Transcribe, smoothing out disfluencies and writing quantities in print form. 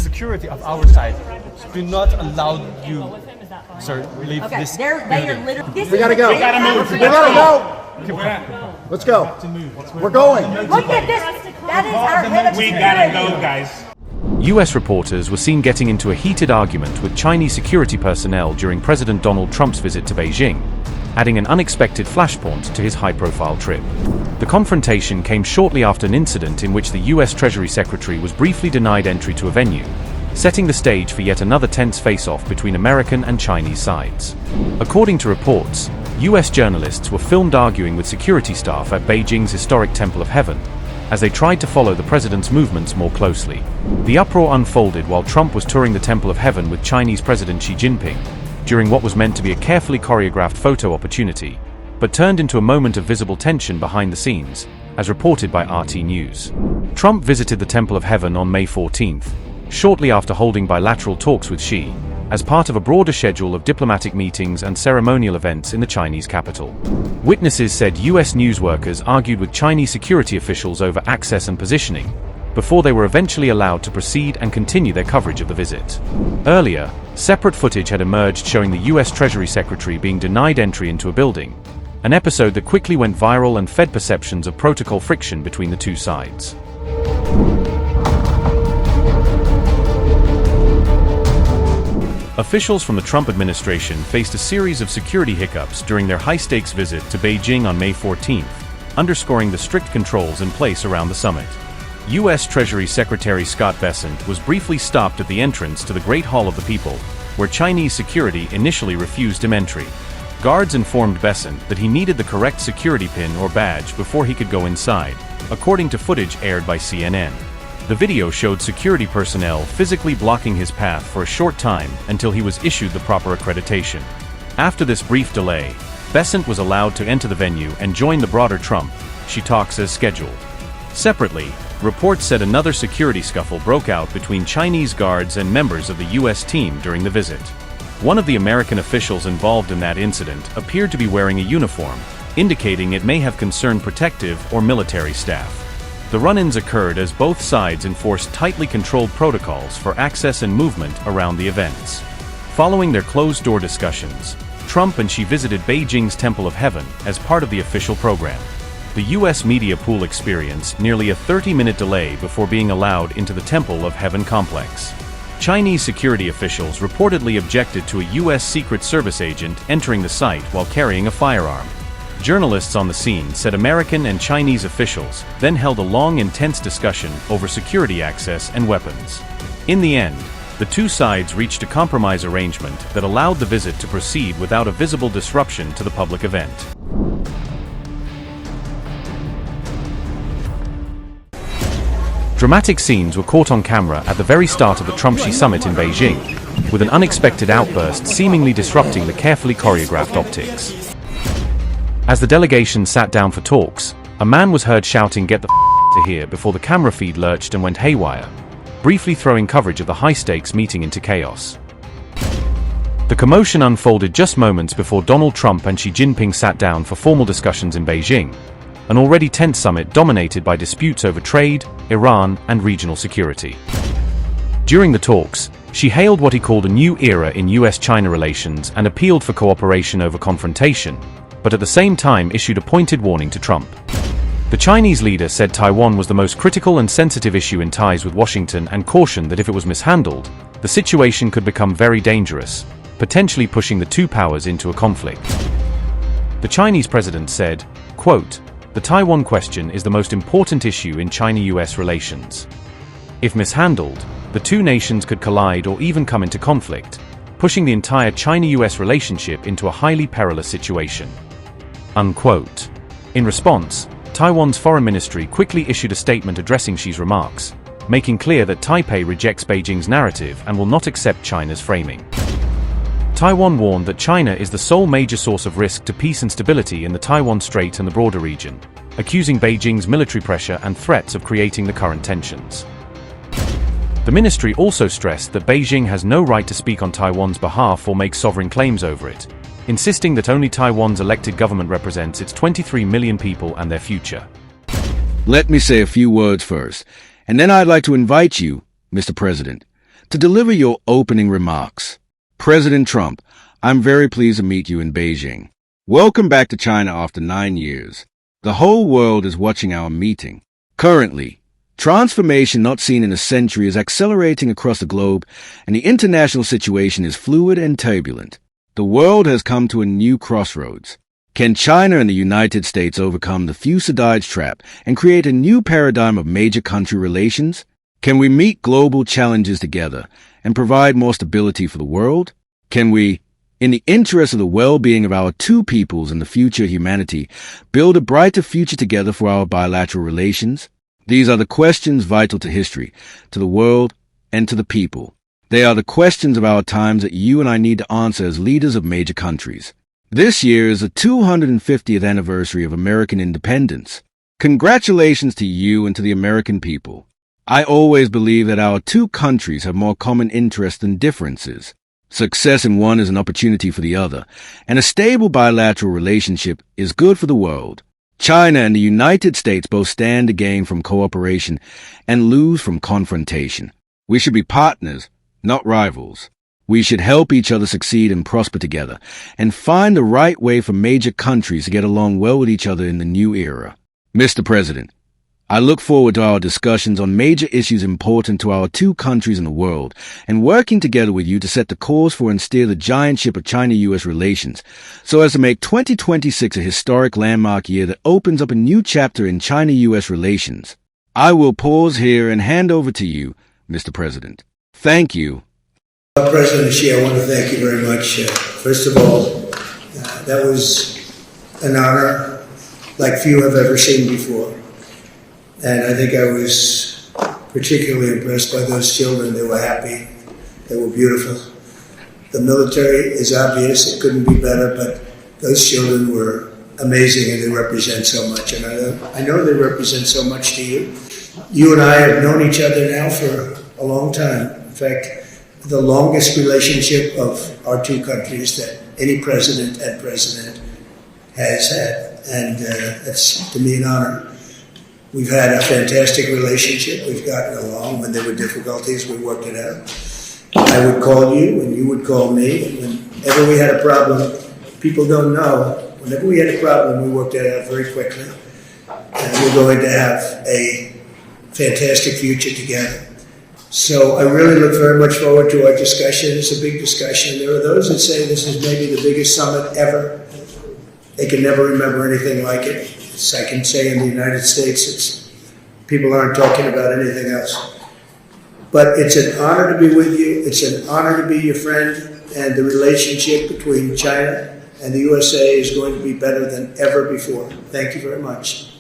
security of our side do not allow you, sir, leave this building. We gotta go. We gotta move. We gotta go. Let's go. We're going. Look at this. That is our head of security. We gotta go, guys. US reporters were seen getting into a heated argument with Chinese security personnel during President Donald Trump's visit to Beijing, adding an unexpected flashpoint to his high-profile trip. The confrontation came shortly after an incident in which the US Treasury Secretary was briefly denied entry to a venue, setting the stage for yet another tense face-off between American and Chinese sides. According to reports, US journalists were filmed arguing with security staff at Beijing's historic Temple of Heaven, as they tried to follow the president's movements more closely. The uproar unfolded while Trump was touring the Temple of Heaven with Chinese President Xi Jinping, during what was meant to be a carefully choreographed photo opportunity, but turned into a moment of visible tension behind the scenes, as reported by RT News. Trump visited the Temple of Heaven on May 14th, shortly after holding bilateral talks with Xi, as part of a broader schedule of diplomatic meetings and ceremonial events in the Chinese capital. Witnesses said US news workers argued with Chinese security officials over access and positioning, before they were eventually allowed to proceed and continue their coverage of the visit. Earlier, separate footage had emerged showing the US Treasury Secretary being denied entry into a building, an episode that quickly went viral and fed perceptions of protocol friction between the two sides. Officials from the Trump administration faced a series of security hiccups during their high-stakes visit to Beijing on May 14th, underscoring the strict controls in place around the summit. U.S. Treasury Secretary Scott Bessent was briefly stopped at the entrance to the Great Hall of the People, where Chinese security initially refused him entry. Guards informed Bessent that he needed the correct security pin or badge before he could go inside, according to footage aired by CNN. The video showed security personnel physically blocking his path for a short time until he was issued the proper accreditation. After this brief delay, Bessent was allowed to enter the venue and join the broader Trump-Xi talks as scheduled. Separately, reports said another security scuffle broke out between Chinese guards and members of the U.S. team during the visit. One of the American officials involved in that incident appeared to be wearing a uniform, indicating it may have concerned protective or military staff. The run-ins occurred as both sides enforced tightly controlled protocols for access and movement around the events. Following their closed-door discussions, Trump and Xi visited Beijing's Temple of Heaven as part of the official program. The U.S. media pool experienced nearly a 30-minute delay before being allowed into the Temple of Heaven complex. Chinese security officials reportedly objected to a U.S. Secret Service agent entering the site while carrying a firearm. Journalists on the scene said American and Chinese officials then held a long, intense discussion over security access and weapons. In the end, the two sides reached a compromise arrangement that allowed the visit to proceed without a visible disruption to the public event. Dramatic scenes were caught on camera at the very start of the Trump-Xi summit in Beijing, with an unexpected outburst seemingly disrupting the carefully choreographed optics. As the delegation sat down for talks, a man was heard shouting "Get the to here" before the camera feed lurched and went haywire, briefly throwing coverage of the high-stakes meeting into chaos. The commotion unfolded just moments before Donald Trump and Xi Jinping sat down for formal discussions in Beijing, an already tense summit dominated by disputes over trade, Iran, and regional security. During the talks, Xi hailed what he called a new era in US-China relations and appealed for cooperation over confrontation, but at the same time issued a pointed warning to Trump. The Chinese leader said Taiwan was the most critical and sensitive issue in ties with Washington and cautioned that if it was mishandled, the situation could become very dangerous, potentially pushing the two powers into a conflict. The Chinese president said, quote, "The Taiwan question is the most important issue in China-US relations. If mishandled, the two nations could collide or even come into conflict, pushing the entire China-US relationship into a highly perilous situation." Unquote. In response, Taiwan's foreign ministry quickly issued a statement addressing Xi's remarks, making clear that Taipei rejects Beijing's narrative and will not accept China's framing. Taiwan warned that China is the sole major source of risk to peace and stability in the Taiwan Strait and the broader region, accusing Beijing's military pressure and threats of creating the current tensions. The ministry also stressed that Beijing has no right to speak on Taiwan's behalf or make sovereign claims over it, insisting that only Taiwan's elected government represents its 23 million people and their future. Let me say a few words first, and then I'd like to invite you, Mr. President, to deliver your opening remarks. President Trump, I'm very pleased to meet you in Beijing. Welcome back to China after 9 years. The whole world is watching our meeting. Currently, transformation not seen in a century is accelerating across the globe, and the international situation is fluid and turbulent. The world has come to a new crossroads. Can China and the United States overcome the Thucydides trap and create a new paradigm of major country relations? Can we meet global challenges together and provide more stability for the world? Can we, in the interest of the well-being of our two peoples and the future of humanity, build a brighter future together for our bilateral relations? These are the questions vital to history, to the world, and to the people. They are the questions of our times that you and I need to answer as leaders of major countries. This year is the 250th anniversary of American independence. Congratulations to you and to the American people. I always believe that our two countries have more common interests than differences. Success in one is an opportunity for the other, and a stable bilateral relationship is good for the world. China and the United States both stand to gain from cooperation and lose from confrontation. We should be partners, not rivals. We should help each other succeed and prosper together, and find the right way for major countries to get along well with each other in the new era. Mr. President, I look forward to our discussions on major issues important to our two countries and the world, and working together with you to set the course for and steer the giant ship of China-U.S. relations, so as to make 2026 a historic landmark year that opens up a new chapter in China-U.S. relations. I will pause here and hand over to you, Mr. President. Thank you. President Xi, I want to thank you very much. First of all, that was an honor like few have ever seen before. And I think I was particularly impressed by those children. They were happy. They were beautiful. The military is obvious. It couldn't be better, but those children were amazing, and they represent so much. And I know they represent so much to you. You and I have known each other now for a long time. In fact, the longest relationship of our two countries that any president has had. And that's, to me, an honor. We've had a fantastic relationship. We've gotten along. When there were difficulties, we worked it out. I would call you, and you would call me. And whenever we had a problem, people don't know, whenever we had a problem, we worked it out very quickly. And we're going to have a fantastic future together. So I really look very much forward to our discussion. It's a big discussion. There are those that say this is maybe the biggest summit ever. They can never remember anything like it. I can say in the United States, people aren't talking about anything else. But it's an honor to be with you. It's an honor to be your friend. And the relationship between China and the USA is going to be better than ever before. Thank you very much.